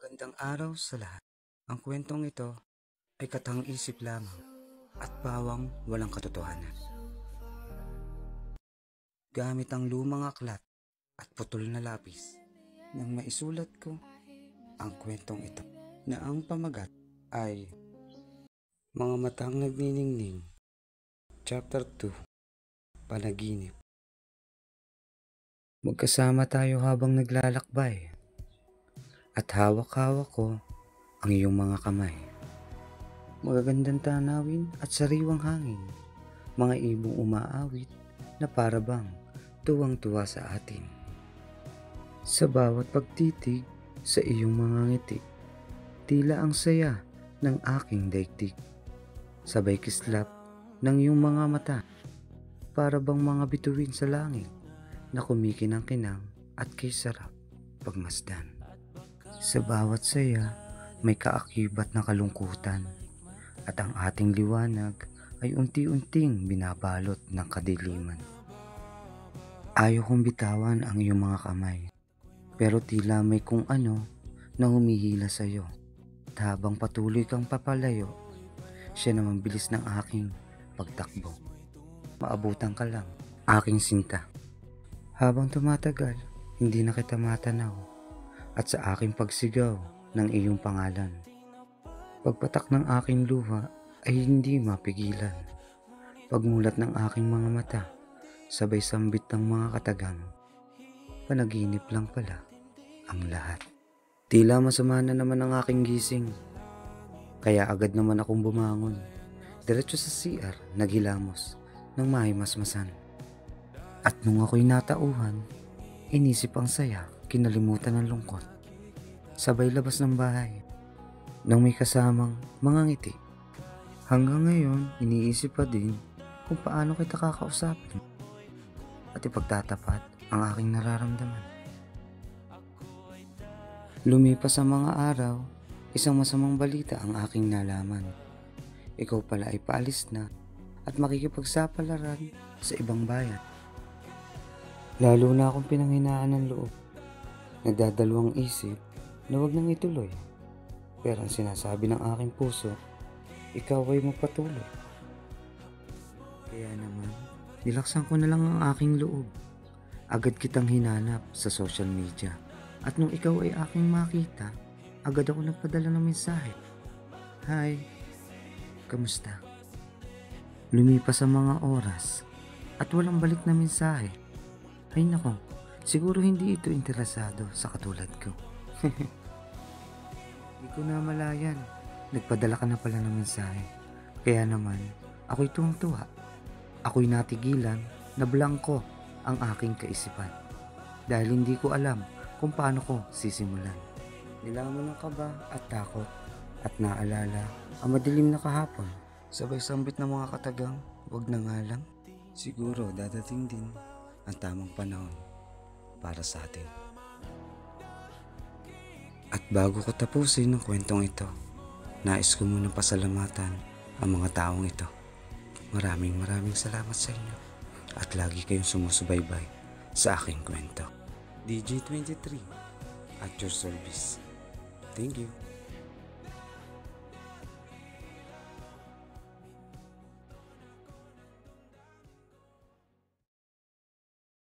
Magandang araw sa lahat. Ang kwentong ito ay katang-isip lamang at bawang walang katotohanan. Gamit ang lumang aklat at putol na lapis nang maisulat ko ang kwentong ito na ang pamagat ay Mga Matang Nagniningning, Chapter 2, Panaginip. Magkasama tayo habang naglalakbay at hawak-hawak ko ang iyong mga kamay. Magagandang tanawin at sariwang hangin, mga ibong umaawit na parabang tuwang-tuwa sa atin. Sa bawat pagtitig sa iyong mga ngiti, tila ang saya ng aking daigdig. Sabay kislap ng iyong mga mata, parabang mga bituin sa langit na kumikinang-kinang at kay sarap pagmasdan. Sa bawat saya, may kaakibat na kalungkutan at ang ating liwanag ay unti-unting binabalot ng kadiliman. Ayaw kong bitawan ang iyong mga kamay, pero tila may kung ano na humihila sa iyo. At habang patuloy kang papalayo, siya naman bilis ng aking pagtakbo. Maabutan ka lang, aking sinta. Habang tumatagal, hindi na kita matanaw at sa aking pagsigaw ng iyong pangalan. Pagpatak ng aking luha ay hindi mapigilan. Pagmulat ng aking mga mata, sabay sambit ng mga katagang. Panaginip lang pala ang lahat. Tila masama na naman ang aking gising, kaya agad naman akong bumangon. Diretso sa CR, naghilamos ng mahimasmasan. At nung ako'y natauhan, inisip ang saya, kinalimutan ng lungkot. Sabay labas ng bahay, nang may kasamang mga ngiti. Hanggang ngayon, iniisip pa din kung paano kita kakausapin at ipagtatapat ang aking nararamdaman. Lumipas ang mga araw, isang masamang balita ang aking nalaman. Ikaw pala ay paalis na at makikipagsapalaran sa ibang bayan. Lalo na akong pinanghinaan ng loob. Nagdadalawang isip na wag nang ituloy. Pero ang sinasabi ng aking puso, ikaw ay magpatuloy. Kaya naman, nilaksan ko na lang ang aking loob. Agad kitang hinanap sa social media. At nung ikaw ay aking makita, agad ako nagpadala ng mensahe. Hi, kamusta? Lumipas ang mga oras at walang balik na mensahe. Ay nako, siguro hindi ito interesado sa katulad ko. Hindi ko na malayan, nagpadala ka na pala ng mensahe. Kaya naman, ako'y tuwang-tuwa. Ako'y natigilan na blangko ang aking kaisipan. Dahil hindi ko alam kung paano ko sisimulan. Nilamon ng kaba at takot at naalala ang madilim na kahapon. Sabay sambit ng mga katagang, wag na nga lang. Siguro dadating din ang tamang panahon para sa atin. At bago ko tapusin ang kwentong ito, nais ko munang pasalamatan ang mga taong ito. Maraming salamat sa inyo at lagi kayong sumusubaybay sa aking kwento. DJ23 at your service. Thank you.